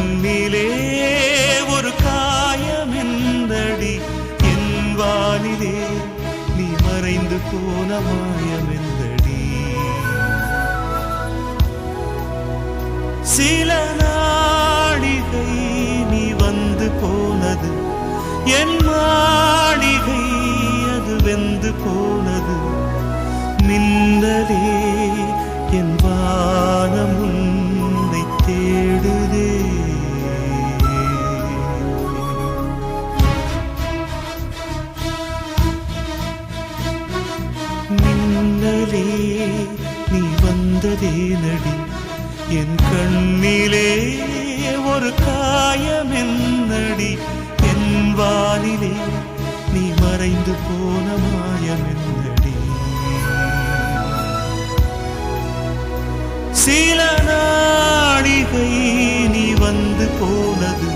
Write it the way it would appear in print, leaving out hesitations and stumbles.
கண்ணிலே ஒரு காயமெந்தடி என் வானிலே நீ மறைந்து போன மாயமெந்தடி சில நாடிகை நீ வந்து போனது என் மாளிகை அது வெந்து போனது மின்னலே என் வானம் உன்னை தேடுதே மின்னலே நீ வந்ததே நடி என் கண்ணிலே ஒரு காயமென்னடி என் வானிலே நீ மறைந்து போன மாயமென்னடி சில நாடிகை நீ வந்து போனது